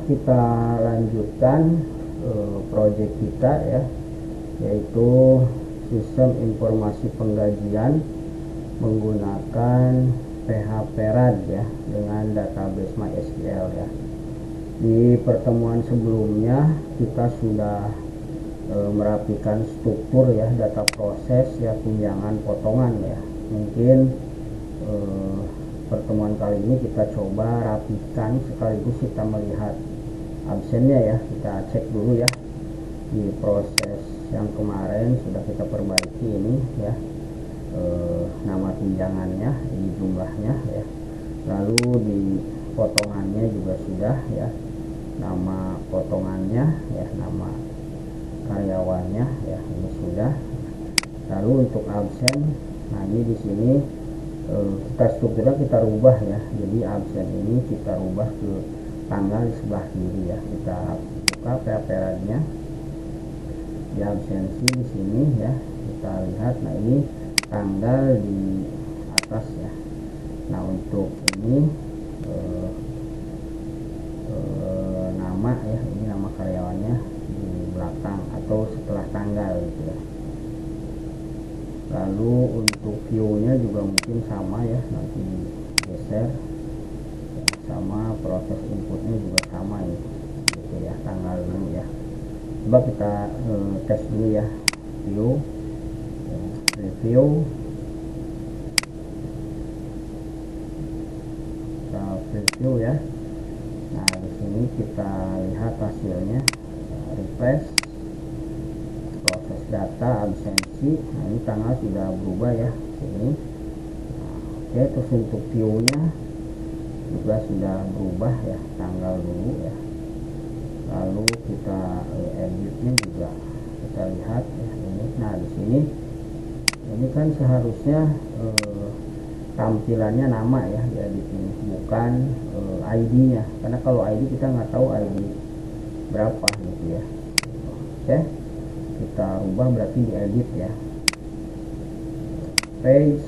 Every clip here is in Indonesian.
kita lanjutkan proyek kita ya, yaitu sistem informasi penggajian menggunakan PHP RAD ya, dengan database MySQL ya. Di pertemuan sebelumnya kita sudah merapikan struktur ya, data proses ya, tunjangan, potongan ya. Mungkin pertemuan kali ini kita coba rapikan sekaligus kita melihat absennya ya. Kita cek dulu ya, di proses yang kemarin sudah kita perbaiki ini ya, nama tunjangannya, ini jumlahnya ya, lalu di potongannya juga sudah ya, nama potongannya ya, nama karyawannya ya, ini sudah. Lalu untuk absen, nah ini di sini kita strukturnya kita rubah ya, jadi absen ini kita rubah ke tanggal di sebelah kiri ya. Kita buka PHP-nya di absensi di sini ya, kita lihat. Nah ini tanggal di atas ya. Nah untuk ini nama ya, ini nama karyawannya di belakang atau setelah tanggal gitu ya. Lalu untuk view-nya juga mungkin sama ya, nanti geser ya, sama proses inputnya juga sama ini gitu ya, tanggal dulu ya. Coba kita tes dulu ya, view ya, review, kita preview ya. Nah di sini kita lihat hasilnya, refresh, proses data absensi. Nah ini tanggal sudah berubah ya sini. Nah, oke, terus untuk view-nya juga sudah berubah ya, tanggal dulu ya. Lalu kita editnya juga kita lihat ya ini. Nah di sini ini kan seharusnya tampilannya nama ya di edit ini, bukan ID-nya, karena kalau ID kita nggak tahu ID berapa gitu ya. Oke, kita rubah berarti di edit ya, page,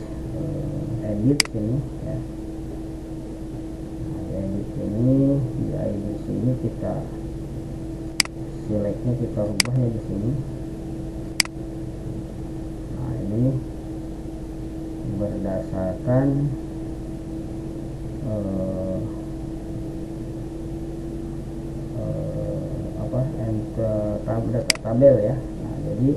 edit sini ya. Nah, di edit ini, di ID sini kita selectnya kita rubah ya di sini. Nah ini berdasarkan tabel ya. Nah jadi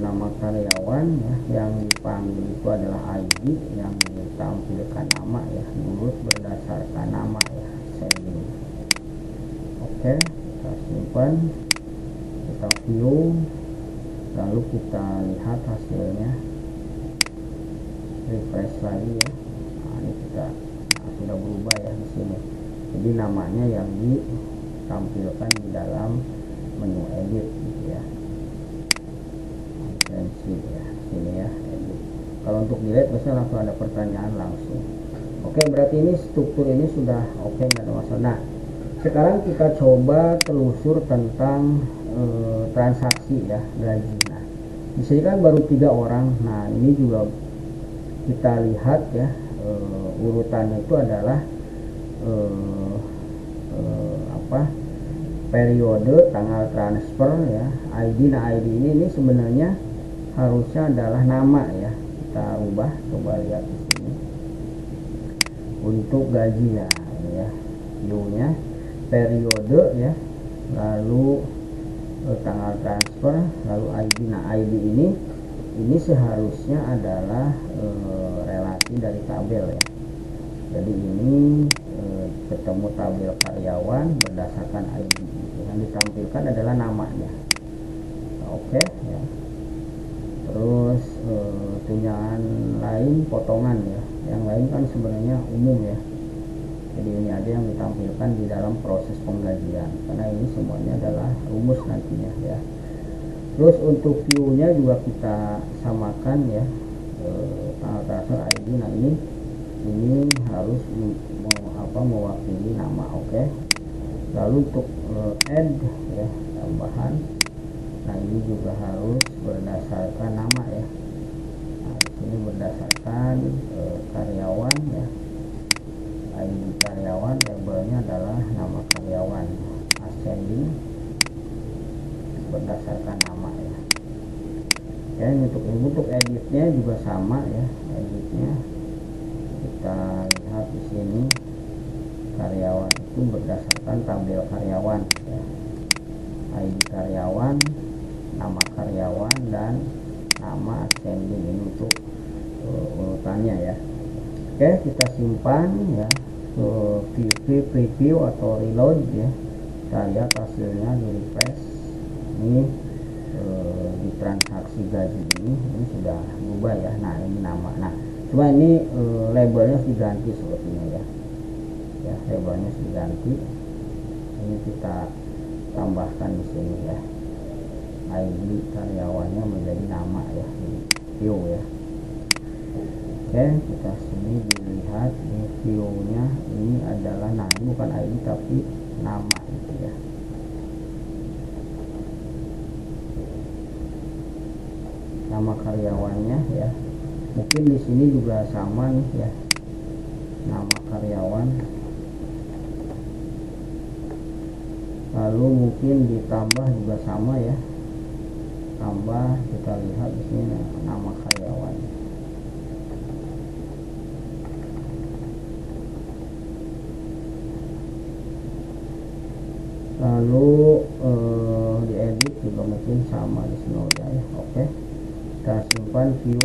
nama karyawan ya, yang dipanggil itu adalah ID, yang ditampilkan nama ya, menurut berdasarkan nama ya, saving. Oke, kita simpan, kita view, lalu kita lihat hasilnya, refresh lagi ya. Nah ini kita sudah berubah ya di sini, jadi namanya yang ditampilkan di dalam menu edit gitu ya, absensi ya, sini ya, edit. Kalau untuk delete biasanya langsung ada pertanyaan langsung. Oke, berarti ini struktur ini sudah oke, nggak ada masalah. Nah sekarang kita coba telusur tentang transaksi ya, gaji. Nah di sini kan baru 3 orang. Nah ini juga kita lihat ya, urutannya itu adalah periode, tanggal transfer ya, ID. Nah ID ini sebenarnya harusnya adalah nama ya. Kita rubah, coba lihat di sini untuk gaji ya, ini ya, view-nya periode ya, lalu tanggal transfer, lalu ID. Nah ID ini seharusnya adalah relasi dari tabel ya. Jadi ini ketemu tabel karyawan berdasarkan ID, yang ditampilkan adalah namanya. Oke ya. Terus tunjangan lain, potongan ya, yang lain kan sebenarnya umum ya. Jadi ini aja yang ditampilkan di dalam proses penggajian, karena ini semuanya adalah rumus nantinya ya. Terus untuk view-nya juga kita samakan ya, tanggal transfer ID. Nah ini harus mewakili nama. Oke. Lalu untuk add ya, tambahan, nah ini juga harus berdasarkan nama ya. Nah di sini berdasarkan karyawan ya, ID karyawan, labelnya adalah nama berdasarkan nama ya. Oke, untuk editnya juga sama ya. Editnya kita lihat di sini, karyawan itu berdasarkan tabel karyawan ya. ID karyawan, nama karyawan, dan nama ascending ini untuk urutannya ya. Oke, kita simpan ya ke preview atau reload ya. Kita lihat hasilnya di refresh. Ini di transaksi gaji ini sudah berubah ya. Nah, ini nama. Nah, cuma ini labelnya harus diganti sepertinya ya. Ya, labelnya harus diganti. Ini kita tambahkan di sini ya. ID karyawannya menjadi nama ya, di view ya. Oke, kita sini dilihat di view-nya ini adalah, nah ini bukan ID tapi nama itu ya. Nama karyawannya ya. Mungkin di sini juga sama nih ya. Nama karyawan. Lalu mungkin ditambah juga sama ya. Tambah, kita lihat di sini nama karyawan. Lalu diedit juga mungkin sama di sini udah ya. Oke, kita simpan view.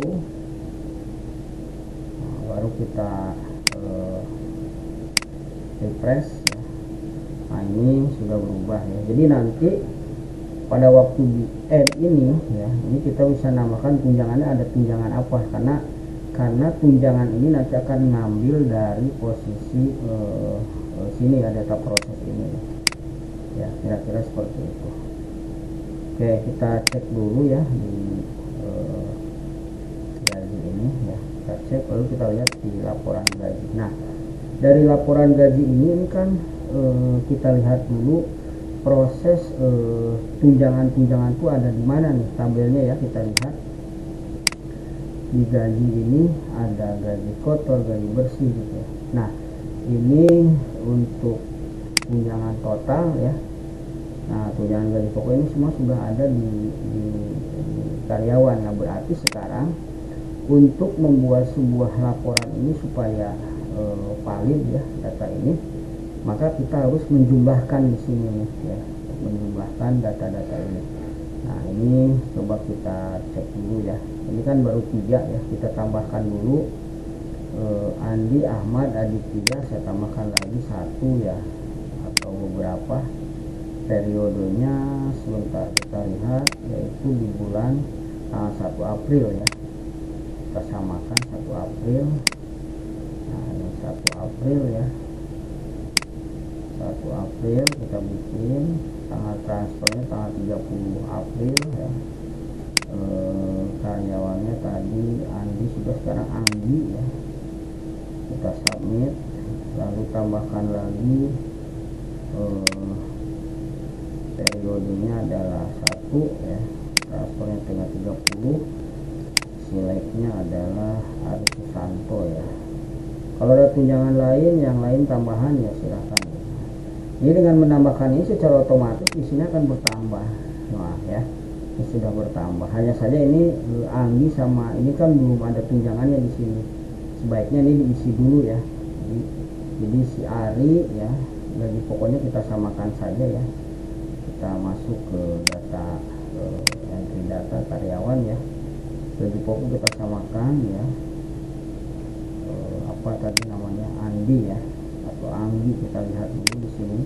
Nah, baru kita refresh ya. Nah, ini sudah berubah ya. Jadi nanti pada waktu di add ini ya, ini kita bisa namakan tunjangannya ada tunjangan apa, karena tunjangan ini nanti akan ngambil dari posisi sini ya, data proses ini ya, kira-kira seperti itu. Oke, kita cek dulu ya di gaji ini ya, kita cek lalu kita lihat di laporan gaji. Nah, dari laporan gaji ini kan kita lihat dulu proses tunjangan-tunjangan itu ada di mana nih tabelnya ya. Kita lihat di gaji ini ada gaji kotor, gaji bersih gitu ya. Nah, ini untuk tunjangan total ya. Nah, tunjangan gaji pokok ini semua sudah ada di karyawan. Nah, berarti sekarang untuk membuat sebuah laporan ini supaya valid ya data ini, maka kita harus menjumlahkan di sini nih ya, menjumlahkan data-data ini. Nah, ini coba kita cek dulu ya. Ini kan baru 3 ya, kita tambahkan dulu Andi, Ahmad, Aditya. Saya tambahkan lagi 1 ya, atau beberapa. Periodenya sebentar kita lihat, yaitu di bulan 1 April ya. Kita samakan 1 April. Nah, ini 1 April ya. 1 April kita bikin, tanggal transfernya tanggal 30 April ya. Karyawannya tadi Andi, sudah sekarang Andi ya. Kita submit, lalu tambahkan lagi periodenya adalah 1 ya, transfernya tanggal 30, selectnya adalah Ari Susanto ya. Kalau ada tunjangan lain, yang lain tambahan ya silahkan. Ini dengan menambahkan ini secara otomatis isinya akan bertambah. Nah ya, ini sudah bertambah. Hanya saja ini Anggi sama ini kan belum ada tunjangannya di sini. Sebaiknya ini diisi dulu ya. Jadi si Ari ya, gaji pokoknya kita samakan saja ya. Kita masuk ke data entry data karyawan ya. Gaji pokok kita samakan ya. Apa tadi namanya, Andi ya, atau Anggi. Kita lihat dulu di sini.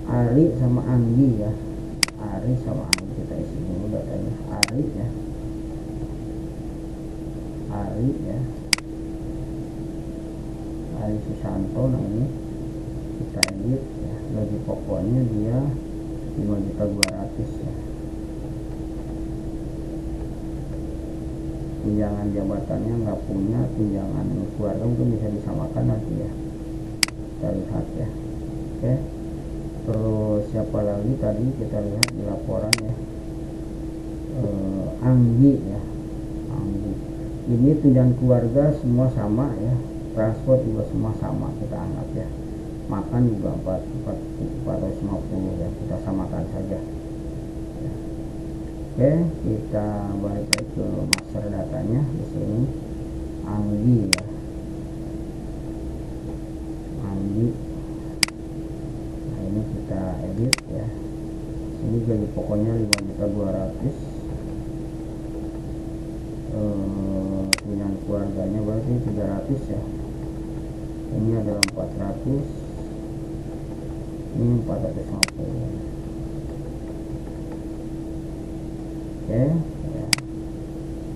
Ari sama Anggi ya. Ari sama Anggi kita isi dulu datanya. Ari ya. Ari ya. Ari Susanto. Nah, ini kita edit ya. Gaji pokoknya dia 5.200.000 ya. Tunjangan jabatannya nggak punya, tunjangan keluarga mungkin bisa disamakan nanti ya. Kita lihat ya. Oke, terus siapa lagi tadi kita lihat di laporan ya, Anggi ya. Anggi ini tunjangan keluarga semua sama ya, transport juga semua sama kita anggap ya, makan juga 450 ya, kita samakan saja. Oke, kita balik lagi ke master datanya. Di sini Anggi ya, Anggi. Nah ini kita edit ya. Ini gaji pokoknya 5.200.000. Tunjangan keluarganya berarti 300 ya. Ini adalah 400. Ini 450. Oke ya.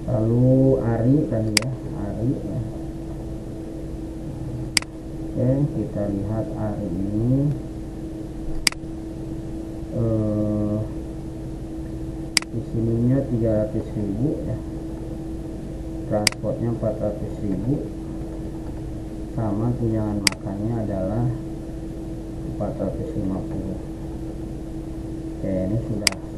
Lalu Ari tadi ya, Ari ya. Oke, kita lihat Ari ini di sininya 300.000 ya, transportnya 400.000, sama tunjangan makannya adalah 450. Oke, ini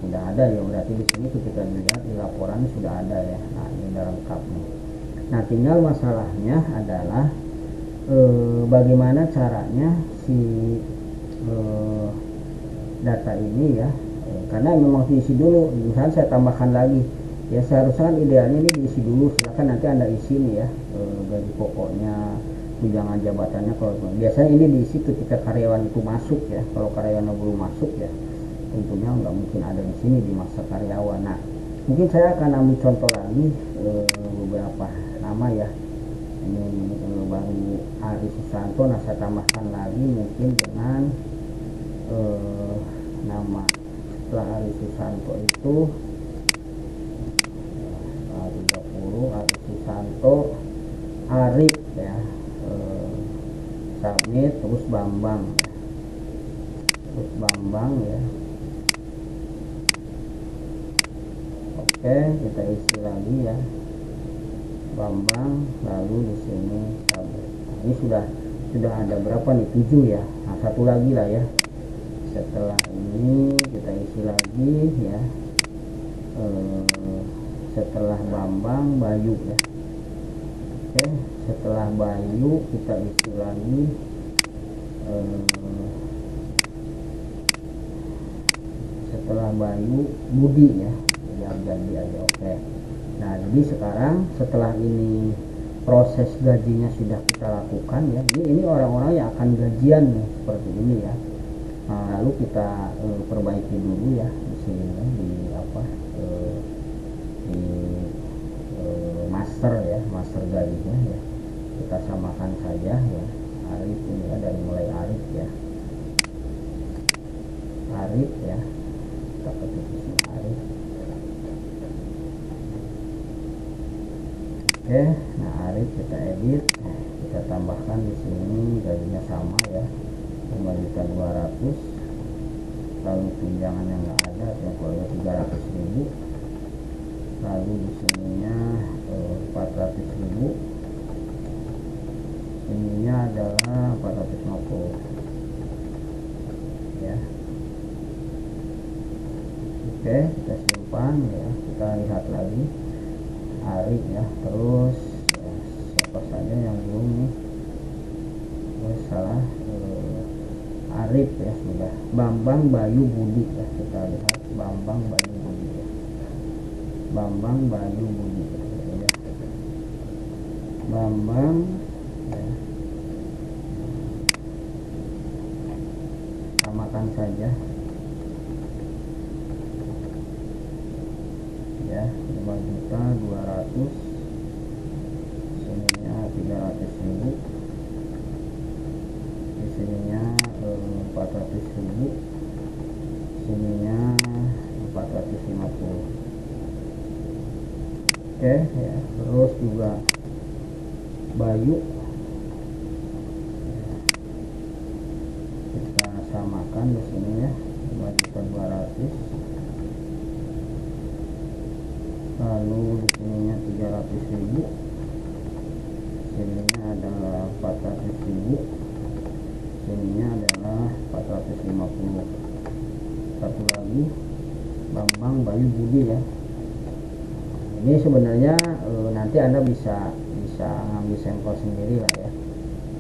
sudah ada ya, berarti di sini kita lihat di laporan sudah ada ya. Nah ini udah lengkap nih. Nah tinggal masalahnya adalah bagaimana caranya si data ini ya, karena memang diisi dulu. Misalnya saya tambahkan lagi ya, seharusnya kan idealnya ini diisi dulu, silakan nanti Anda isi nih ya, gaji pokoknya, tunjangan jabatannya. Kalau biasanya ini diisi ketika karyawan itu masuk ya, kalau karyawan belum masuk ya tentunya nggak mungkin ada di sini di masa karyawan. Nah mungkin saya akan ambil contoh lagi beberapa nama ya. Ini baru Ari Susanto. Nah saya tambahkan lagi mungkin dengan nama setelah Ari Susanto itu 30 Ari Susanto, Ari ya, submit, terus Bambang ya. Terus Bambang ya. Oke, kita isi lagi ya, Bambang, lalu di sini submit. Nah, ini sudah ada berapa nih? 7 ya. Nah satu lagi lah ya, setelah ini kita isi lagi ya, setelah Bambang Bayu ya. Oke, setelah Bayu kita isi lagi setelah Bayu Budi ya, biar ganti aja. Oke, nah jadi sekarang setelah ini proses gajinya sudah kita lakukan ya, ini orang-orang yang akan gajian nih seperti ini ya. Nah, lalu kita perbaiki dulu ya di sini ya, di apa di master ya, master gajinya ya, kita samakan saja ya, Arif ini ya, dari mulai Arif ya, Arif ya, kita ketik di sini Arif. Oke, nah Arif kita edit, kita tambahkan di sini gajinya sama ya, 5.200.000. Lalu tunjangan yang nggak ada ya, kalau 300.000. Lalu di sininya 400.000. Ininya adalah 450 ya. Oke, kita simpan ya, kita lihat lagi Ari ya. Terus ya, siapa saja yang belum nih, terus salah, Arif ya sudah, Bambang Bayu Budi ya, kita lihat Bambang Bayu Budi ya, Bambang Bayu Budi ya, Bambang ya. Samakan saja ya, 5.200.000, sininya 300.000, di sininya 400.000, sininya 450. Oke ya, terus juga Bayu kita samakan di sini ya, 5.200.000. Lalu di sininya 300.000, sininya adalah 400.000, sininya adalah 450. Satu lagi Bambang Bayu Budi ya. Ini sebenarnya nanti Anda bisa ngambil sampel sendiri lah ya,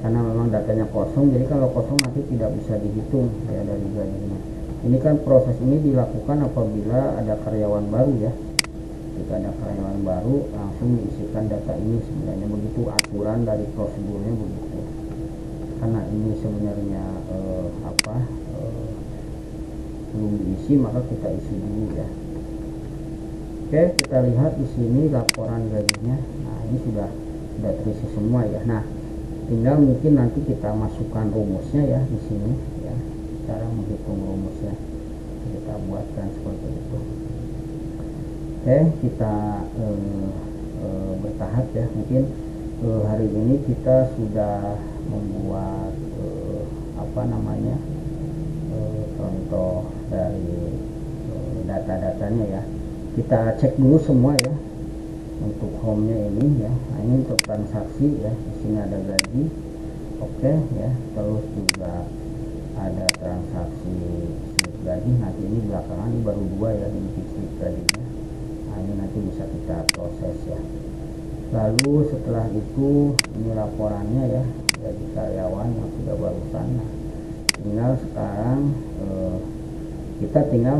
karena memang datanya kosong. Jadi kalau kosong nanti tidak bisa dihitung ya dari gajinya. Ini kan proses ini dilakukan apabila ada karyawan baru ya. Jika ada karyawan baru langsung diisikan data ini, sebenarnya begitu aturan dari prosedurnya begitu. Karena ini sebenarnya belum diisi, maka kita isi dulu ya. Oke, kita lihat di sini laporan gajinya. Nah, ini sudah terisi semua ya. Nah, tinggal mungkin nanti kita masukkan rumusnya ya di sini ya. Cara menghitung rumusnya kita buatkan seperti itu. Oke, kita bertahap ya. Mungkin hari ini kita sudah membuat contoh dari data-datanya ya. Kita cek dulu semua ya untuk home-nya ini ya. Nah, ini untuk transaksi ya. Di sini ada gaji, oke ya. Terus juga ada transaksi slip gaji. Nanti ini belakangan ini baru 2 ya, ini slip gajinya. Nah, ini nanti bisa kita proses ya. Lalu setelah itu ini laporannya ya, gaji karyawan yang sudah barusan. Nah, tinggal sekarang kita tinggal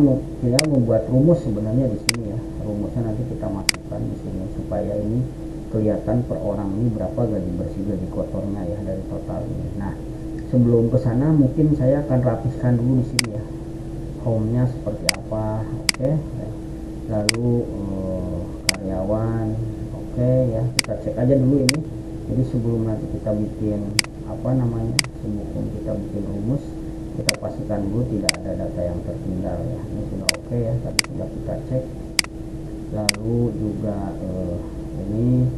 membuat rumus sebenarnya di sini ya. Rumusnya nanti kita masukkan di sini supaya ini kelihatan per orang ini berapa gaji bersih, gaji kotornya ya dari total ini. Nah, sebelum ke sana mungkin saya akan rapiskan dulu di sini ya. Home-nya seperti apa, oke ya. Lalu karyawan, oke ya. Kita cek aja dulu ini. Jadi sebelum nanti kita bikin sebelum kita bikin rumus, kita pastikan dulu tidak ada data yang tertinggal ya. Ini sudah oke ya, tadi sudah kita cek. Lalu juga ini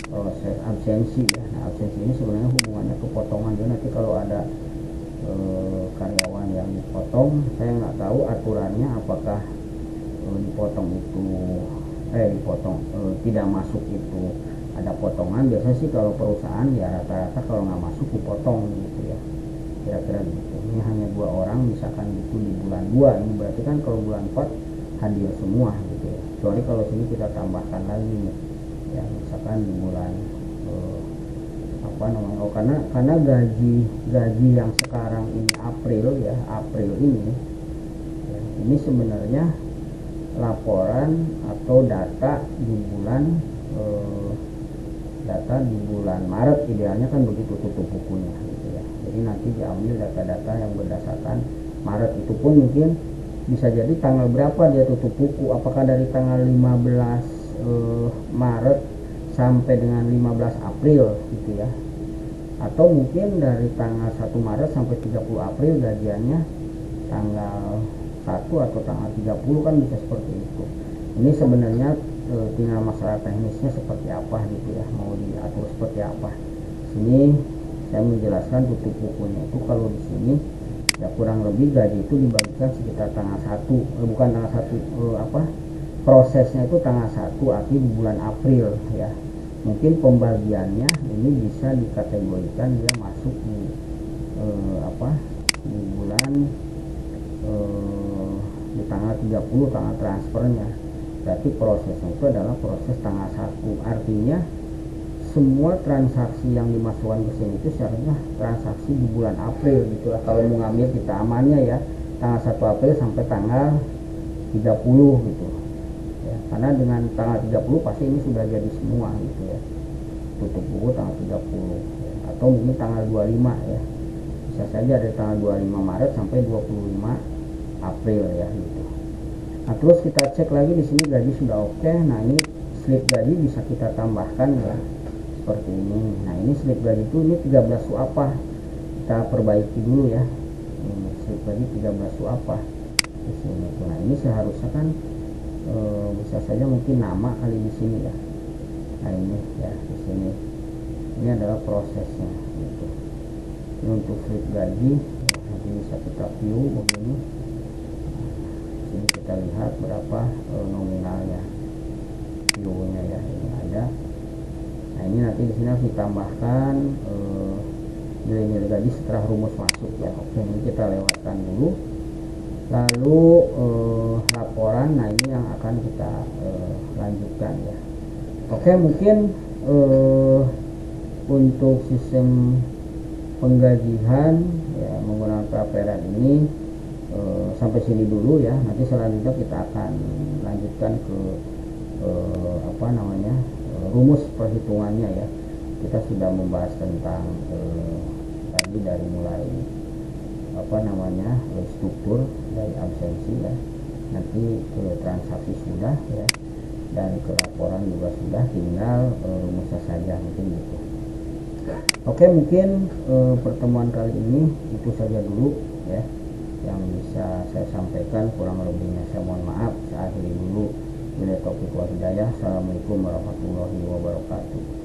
proses absensi ya. Nah, absensi ini sebenarnya hubungannya ke potongan dia. Nanti kalau ada karyawan yang dipotong, saya nggak tahu aturannya apakah dipotong itu tidak masuk itu ada potongan. Biasanya sih kalau perusahaan ya rata-rata kalau nggak masuk dipotong gitu ya, kira-kira gitu. Ini hanya 2 orang misalkan gitu di bulan 2, ini berarti kan kalau bulan 4 hadir semua gitu ya. Kecuali kalau sini kita tambahkan lagi nih ya, misalkan di bulan karena gaji yang sekarang ini April ini ya, ini sebenarnya laporan atau data di bulan Maret idealnya kan begitu tutup bukunya gitu ya. Jadi nanti diambil data-data yang berdasarkan Maret, itu pun mungkin bisa jadi tanggal berapa dia tutup buku, apakah dari tanggal 15 Maret sampai dengan 15 April gitu ya, atau mungkin dari tanggal 1 Maret sampai 30 April gajiannya tanggal 1 atau tanggal 30, kan bisa seperti itu. Ini sebenarnya tinggal masalah teknisnya seperti apa gitu ya, mau diatur seperti apa. Sini saya menjelaskan tutup bukunya itu kalau di sini ya kurang lebih gaji itu dibagikan sekitar tanggal 1, bukan tanggal 1 prosesnya itu tanggal 1 arti di bulan April ya. Mungkin pembagiannya ini bisa dikategorikan dia masuk di di bulan di tanggal 30 tanggal transfernya. Berarti prosesnya itu adalah proses tanggal 1. Artinya semua transaksi yang dimasukkan ke sini itu seharusnya transaksi di bulan April gitu lah. Kalau mau ngambil kita amannya ya tanggal 1 April sampai tanggal 30 gitu ya. Karena dengan tanggal 30 pasti ini sudah jadi semua gitu ya. Tutup buku tanggal 30 ya. Atau mungkin tanggal 25 ya. Bisa saja dari tanggal 25 Maret sampai 25 April ya gitu. Nah, terus kita cek lagi di sini gaji sudah oke. Nah, ini slip gaji bisa kita tambahkan ya. Seperti ini. Nah, ini slip gaji itu ini 13 suapah. Kita perbaiki dulu ya. Ini slip gaji 13 suapah di sini. Nah, ini seharusnya kan bisa saja mungkin nama kali di sini ya. Nah, ini ya di sini. Ini adalah prosesnya gitu. Ini untuk slip gaji ya, nanti bisa kita view begini. Ini kita lihat berapa nominalnya, view-nya ya, ini ada. Nah, ini nanti di sini harus ditambahkan nilai-nilai gaji setelah rumus masuk ya. Oke, ini kita lewatkan dulu. Lalu laporan, nah ini yang akan kita lanjutkan ya. Oke, mungkin untuk sistem penggajian ya menggunakan praperan ini sampai sini dulu ya. Nanti selanjutnya kita akan lanjutkan ke rumus perhitungannya ya. Kita sudah membahas tentang tadi dari mulai struktur dari absensi ya, nanti ke transaksi sudah ya, dan ke laporan juga sudah, tinggal rumusnya saja mungkin gitu. Oke, mungkin pertemuan kali ini itu saja dulu ya yang bisa saya sampaikan, kurang lebihnya saya mohon maaf. Saya akhiri dulu. Bila taufiq wal hidayah. Assalamualaikum warahmatullahi wabarakatuh.